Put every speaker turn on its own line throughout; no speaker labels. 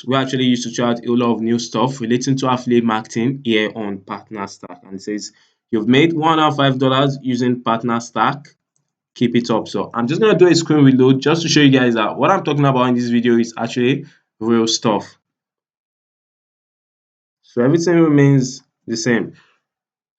we actually used to try out a lot of new stuff relating to affiliate marketing here on Partnerstack. And it says you've made $105 using Partnerstack. Keep it up. So I'm just gonna do a screen reload just to show you guys that what I'm talking about in this video is actually real stuff. So everything remains the same.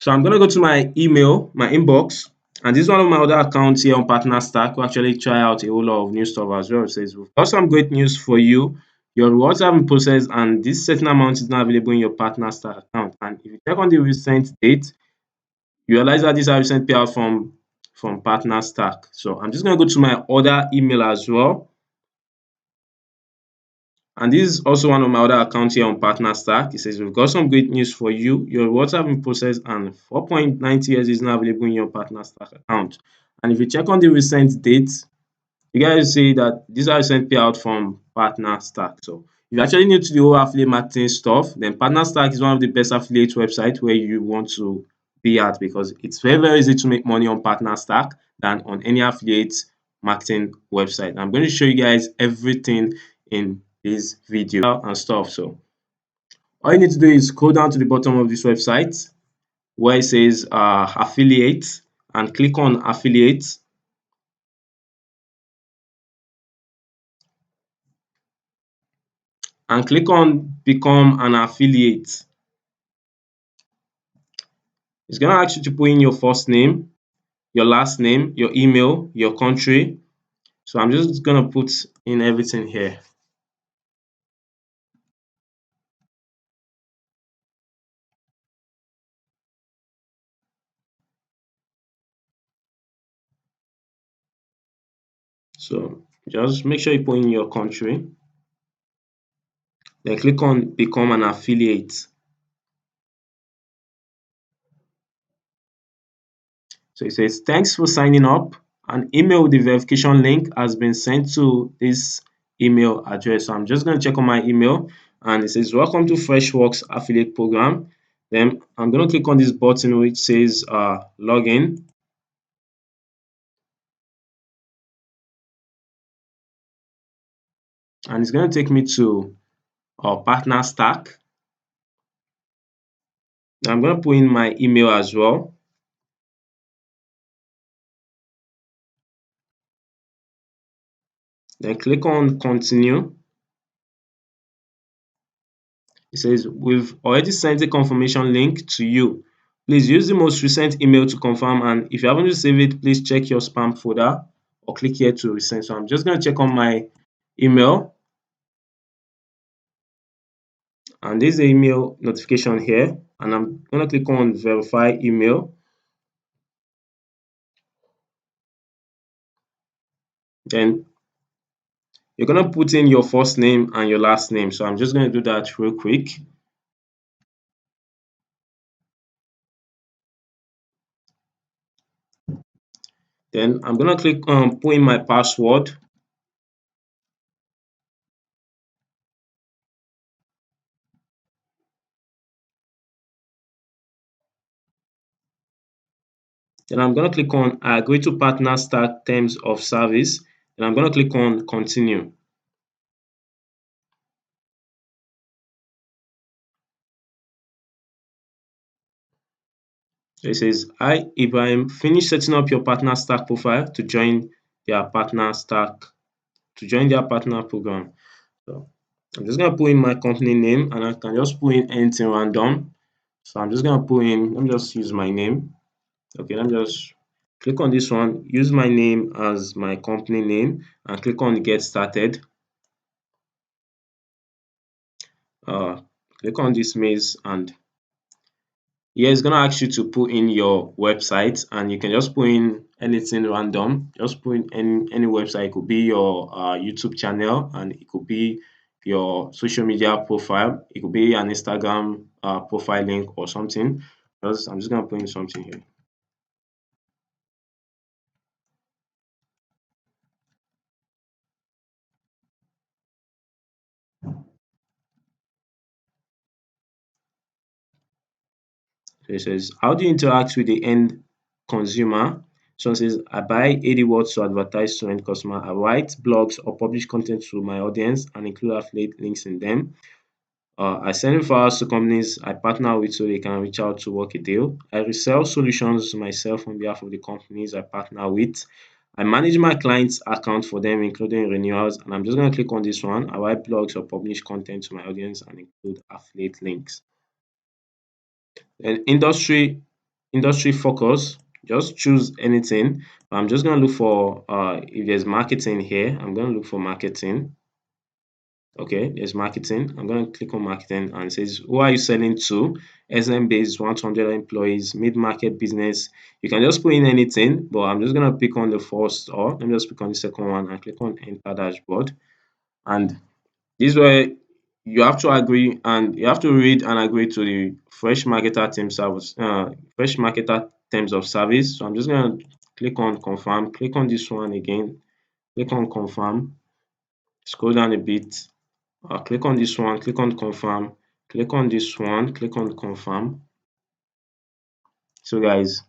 So I'm gonna go to my email, my inbox, and this is one of my other accounts here on Partnerstack. We actually try out a whole lot of new stuff as well. It says we've got some great news for you. Your rewards have been processed, and this certain amount is now available in your Partnerstack account. And if you check on the recent date, you realize that these are recent payout from Partnerstack. So I'm just gonna go to my other email as well. And this is also one of my other accounts here on Partnerstack. It says we've got some great news for you. Your rewards have been processed and 4.90 years is now available in your Partnerstack account. And if you check on the recent date, you guys see that these are recent payout from Partnerstack. So if you're actually new to the whole affiliate marketing stuff, then Partnerstack is one of the best affiliate websites where you want to be at, because it's very, very easy to make money on Partnerstack than on any affiliate marketing website. I'm going to show you guys everything in this video and stuff. So all you need to do is scroll down to the bottom of this website where it says affiliate, and click on affiliate. And click on become an affiliate. It's going to ask you to put in your first name, your last name, your email, your country. So I'm just going to put in everything here. So just make sure you put in your country. Then click on become an affiliate. So it says, thanks for signing up. An email with the verification link has been sent to this email address. So I'm just going to check on my email, and it says, welcome to Freshworks affiliate program. Then I'm going to click on this button which says login. And it's going to take me to our Partnerstack. I'm going to put in my email as well. Then click on continue. It says we've already sent a confirmation link to you. Please use the most recent email to confirm, and if you haven't received it, please check your spam folder or click here to resend. So I'm just going to check on my email, and this is the email notification here, and I'm going to click on verify email. Then you're going to put in your first name and your last name. So I'm just going to do that real quick. Then I'm going to click on put in my password. Then I'm going to click on I agree to Partnerstack terms of service. Then I'm going to click on continue. So it says, hi Ibrahim, finish setting up your Partnerstack profile to join their Partnerstack, to join their partner program. So I'm just going to put in my company name, and I can just put in anything random. So I'm just going to put in, let me just use my name. Okay, let me just click on this one, use my name as my company name, and click on get started. Click on this maze, and here it's gonna ask you to put in your website, and you can just put in anything random. Just put in any website. It could be your YouTube channel, and it could be your social media profile. It could be an Instagram profile link or something. I'm just gonna put in something here. So it says, how do you interact with the end consumer? This one says I buy 80 words to advertise to end customer. I write blogs or publish content to my audience and include affiliate links in them. I send referrals to companies I partner with so they can reach out to work a deal. I resell solutions myself on behalf of the companies I partner with. I manage my clients' account for them, including renewals. And I'm just going to click on this one. I write blogs or publish content to my audience and include affiliate links. Then industry focus. Just choose anything. I'm just going to look for if there's marketing here. I'm going to look for marketing. Okay, there's marketing. I'm going to click on marketing and it says, who are you selling to? SM based 100 employees, mid-market business. You can just put in anything, but I'm just going to pick on the first, or let me just pick on the second one and click on enter dashboard. And this way you have to agree and you have to read and agree to the fresh marketer terms of service. So I'm just going to click on confirm, click on this one again, click on confirm, scroll down a bit. Click on this one, click on confirm, click on this one, click on confirm. So guys,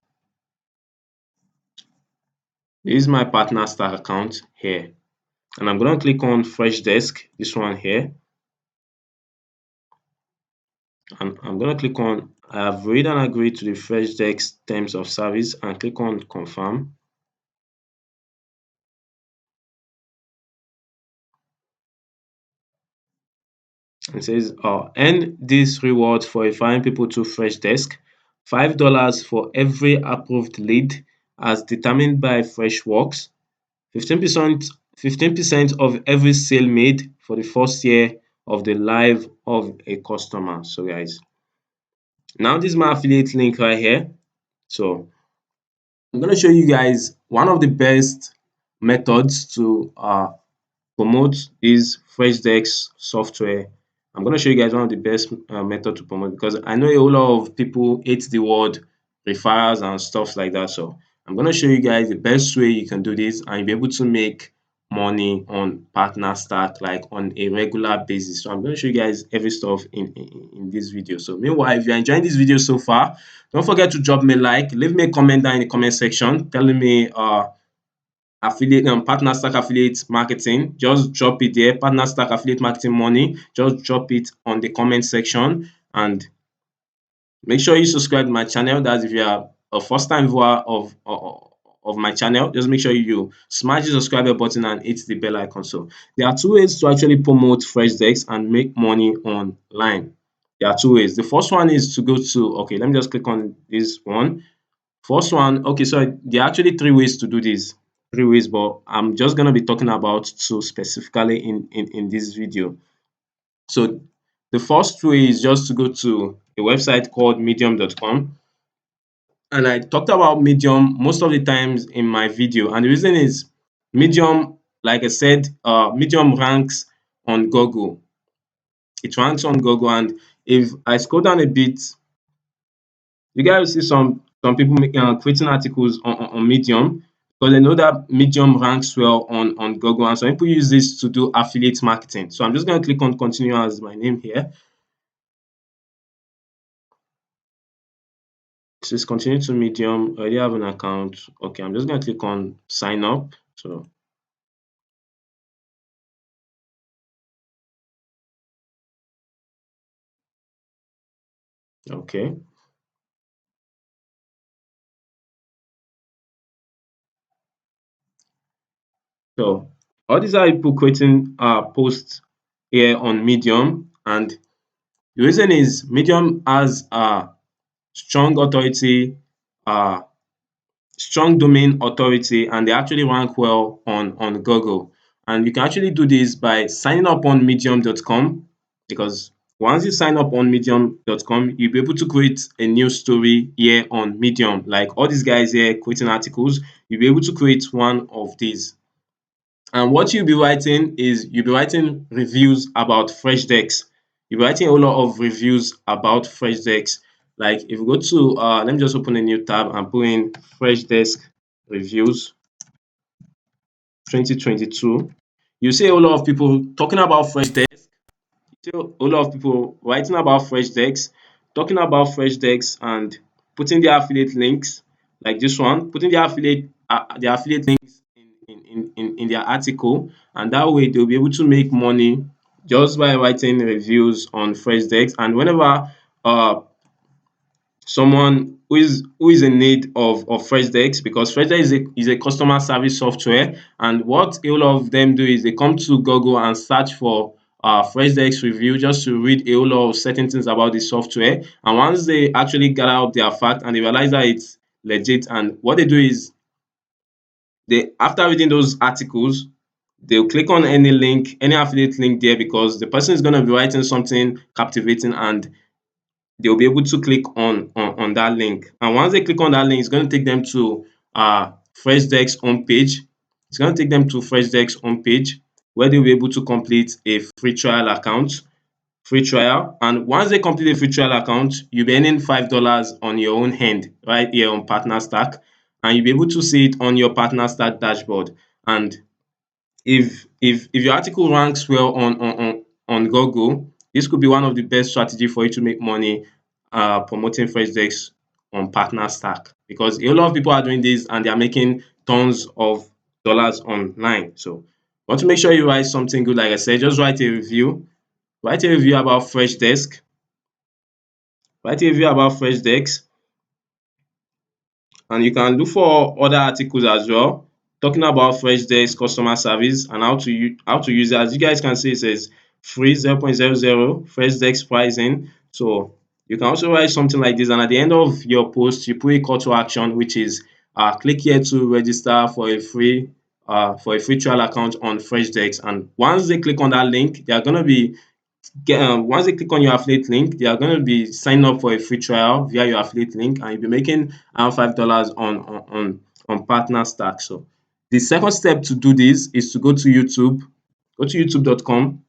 this is my Partnerstack account here. And I'm going to click on Freshdesk, this one here. And I'm going to click on I have read and agreed to the Freshdesk terms of service and click on confirm. It says earn this reward for referring people to Freshdesk. $5 for every approved lead as determined by Freshworks. 15% of every sale made for the first year of the life of a customer. So guys, now this is my affiliate link right here. So I'm going to show you guys one of the best methods to promote this Freshdesk software. I'm going to show you guys one of the best method to promote because I know a whole lot of people hate the word referrals and stuff like that. So I'm going to show you guys the best way you can do this and you'll be able to make money on Partnerstack like on a regular basis. So I'm going to show you guys every stuff in this video. So meanwhile, if you're enjoying this video so far, don't forget to drop me a like, leave me a comment down in the comment section telling me affiliate Partnerstack affiliate marketing. Just drop it there. Partnerstack affiliate marketing money. Just drop it on the comment section and make sure you subscribe to my channel. That's if you are a first time viewer of my channel. Just make sure you smash the subscribe button and hit the bell icon. So there are two ways to actually promote Freshdesk and make money online. There are two ways. The first one is to go to, okay, let me just click on this one. First one, okay, so there are actually three ways to do this. Three ways, but I'm just going to be talking about two specifically in this video. So the first way is just to go to a website called medium.com. And I talked about Medium most of the times in my video. And the reason is Medium, like I said, Medium ranks on Google. It ranks on Google. And if I scroll down a bit, you guys see some people making creating articles on Medium because they know that Medium ranks well on Google, and some people use this to do affiliate marketing. So I'm just going to click on continue as my name here. It says continue to Medium. I already have an account. Okay, I'm just going to click on sign up. So okay. So all these are people creating posts here on Medium, and the reason is Medium has strong authority, uh, strong domain authority, and they actually rank well on Google. And you can actually do this by signing up on medium.com because once you sign up on medium.com, you'll be able to create a new story here on Medium. Like all these guys here creating articles, you'll be able to create one of these. And what you'll be writing is you'll be writing reviews about Freshdesk. You'll be writing a lot of reviews about Freshdesk. Like if you go to let me just open a new tab and put in Freshdesk reviews 2022. You see a lot of people talking about Freshdesk. You see a lot of people writing about Freshdesk, talking about Freshdesk and putting their affiliate links like this one, putting their their affiliate links in their article, and that way they'll be able to make money just by writing reviews on Freshdesk. And whenever uh someone who is in need of Freshdesk, because Freshdesk is a customer service software, and what a lot of them do is they come to Google and search for Freshdesk review just to read a whole lot of certain things about the software. And once they actually gather up their fact and they realize that it's legit, and what they do is they, after reading those articles, they'll click on any link, any affiliate link there, because the person is going to be writing something captivating, and they'll be able to click on that link. And once they click on that link, it's going to take them to Freshdesk homepage. It's going to take them to Freshdesk homepage, where they'll be able to complete a free trial account, free trial. And once they complete a free trial account, you'll be earning $5 on your own hand right here on Partnerstack, and you'll be able to see it on your Partnerstack dashboard. And if your article ranks well on Google, this could be one of the best strategy for you to make money promoting Freshdesk on Partnerstack, because a lot of people are doing this and they are making tons of dollars online. So you want to make sure you write something good. Like I said, just write a review. Write a review about Freshdesk. Write a review about Freshdesk. And you can look for other articles as well, talking about Freshdesk customer service and how to use it. As you guys can see, it says free 0.00 Freshdesk pricing. So you can also write something like this, and at the end of your post, you put a call to action, which is click here to register for a free trial account on Freshdesk. And once they click on that link, they are going to be once they click on your affiliate link, they are going to be signing up for a free trial via your affiliate link, and you'll be making around $5 on Partnerstack. So the second step to do this is to go to YouTube. Go to youtube.com.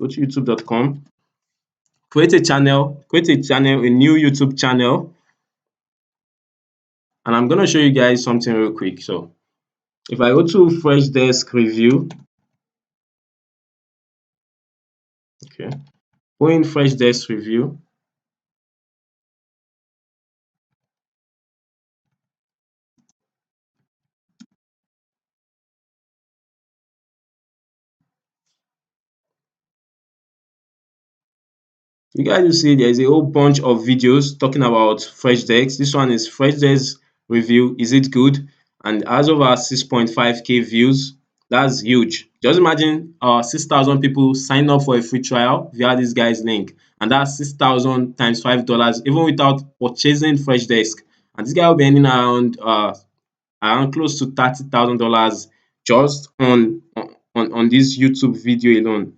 Go to youtube.com. Create a new YouTube channel, and I'm going to show you guys something real quick. So if I go to Freshdesk review, okay, go in Freshdesk review. You guys will see there's a whole bunch of videos talking about Freshdesk. This one is Freshdesk review. Is it good? And has over 6.5k views. That's huge. Just imagine 6,000 people sign up for a free trial via this guy's link. And that's 6,000 times $5, even without purchasing Freshdesk. And this guy will be earning around close to $30,000 just on this YouTube video alone.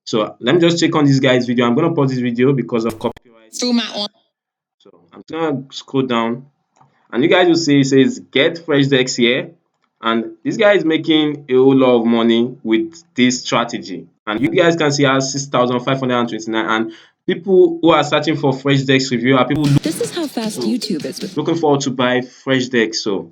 So let me just check on this guy's video. I'm gonna pause this video because of copyright. So I'm just gonna scroll down, and you guys will see it says get Freshdesk here, and this guy is making a whole lot of money with this strategy. And you guys can see he has 6,529, and people who are searching for Freshdesk review are people
This is how fast YouTube is with
looking forward to buy Freshdesk. So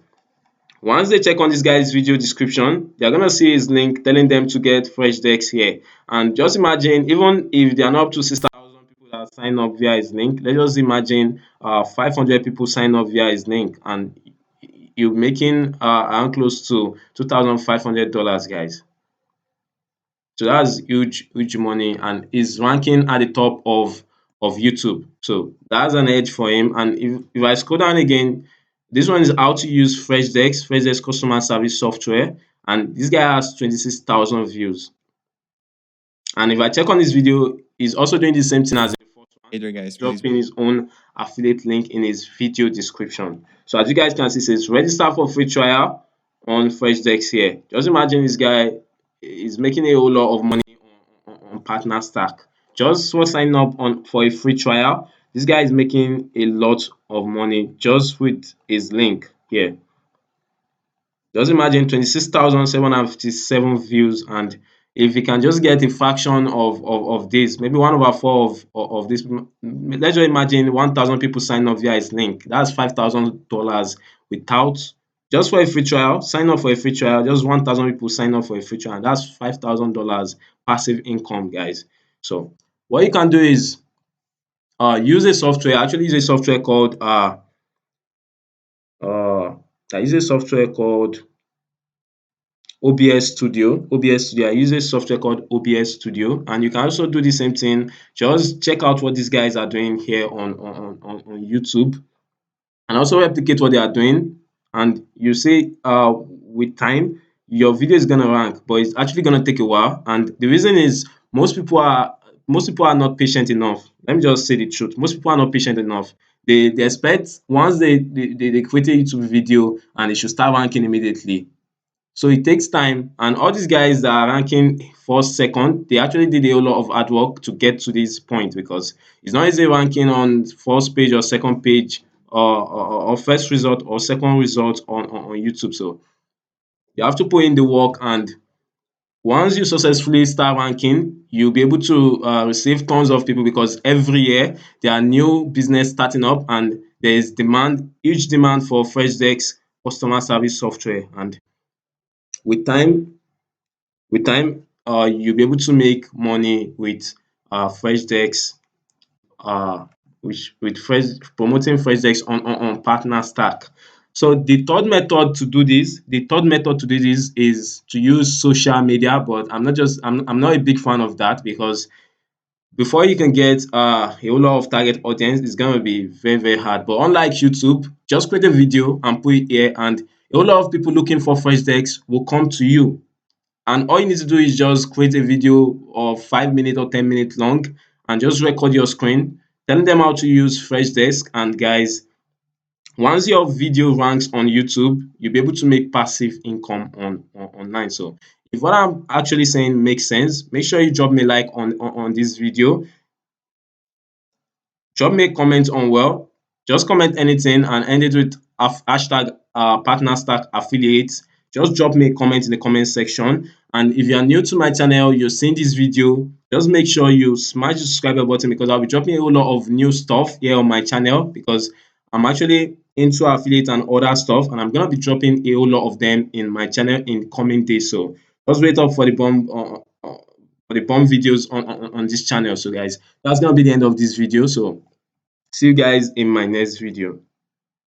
once they check on this guy's video description, they're gonna see his link telling them to get Freshdesk here. And just imagine, even if they are not up to 6,000 people that sign up via his link, let's just imagine 500 people sign up via his link, and you're making around close to $2,500, guys. So that's huge money, and is ranking at the top of YouTube. So that's an edge for him. And if I scroll down again, this one is how to use Freshdesk customer service software, and this guy has 26,000 views. And if I check on this video, he's also doing the same thing as the first one.
Hey there, guys.
Dropping his own affiliate link in his video description. So as you guys can see, it says register for free trial on Freshdesk here. Just imagine this guy is making a whole lot of money on Partnerstack. Just for signing up on for a free trial, this guy is making a lot of money just with his link here. Just imagine 26,757 views, and if we can just get a fraction of this, maybe 1/4 of this, let's just imagine 1,000 people sign up via his link. That's $5,000 without, just for a free trial. Sign up for a free trial, just 1,000 people sign up for a free trial, and that's $5,000 passive income, guys. So what you can do is use a software. Actually, use a software called I use a software called OBS Studio. OBS Studio. I use a software called OBS Studio, and you can also do the same thing. Just check out what these guys are doing here on YouTube, and also replicate what they are doing. And you see, with time, your video is gonna rank, but it's actually gonna take a while. And the reason is most people are not patient enough. Let me just say the truth. Most people are not patient enough. They expect once they create a YouTube video and it should start ranking immediately. So it takes time, and all these guys that are ranking first, second, they actually did a whole lot of hard work to get to this point, because it's not easy ranking on first page or second page, or first result or second result on YouTube. So you have to put in the work, and once you successfully start ranking, you'll be able to receive tons of people, because every year there are new business starting up, and there is demand, huge demand for Freshdesk customer service software. And with time, you'll be able to make money with Freshdesk, which with fresh promoting Freshdesk on Partnerstack. So the third method to do this is to use social media, but I'm not a big fan of that, because before you can get a whole lot of target audience, it's gonna be very, very hard. But unlike YouTube, just create a video and put it here, and a whole lot of people looking for Freshdesk will come to you. And all you need to do is just create a video of 5 minutes or 10 minutes long, and just record your screen telling them how to use Freshdesk. And guys, once your video ranks on YouTube, you'll be able to make passive income online. So if what I'm actually saying makes sense, make sure you drop me a like on this video. Drop me a comment on, well, just comment anything and end it with hashtag Partnerstack affiliates. Just drop me a comment in the comment section. And if you are new to my channel, you're seeing this video, just make sure you smash the subscribe button, because I'll be dropping a whole lot of new stuff here on my channel, because I'm actually into affiliate and other stuff, and I'm gonna be dropping a whole lot of them in my channel in coming days. So just wait up for the bomb videos on this channel. So guys, that's gonna be the end of this video. So see you guys in my next video.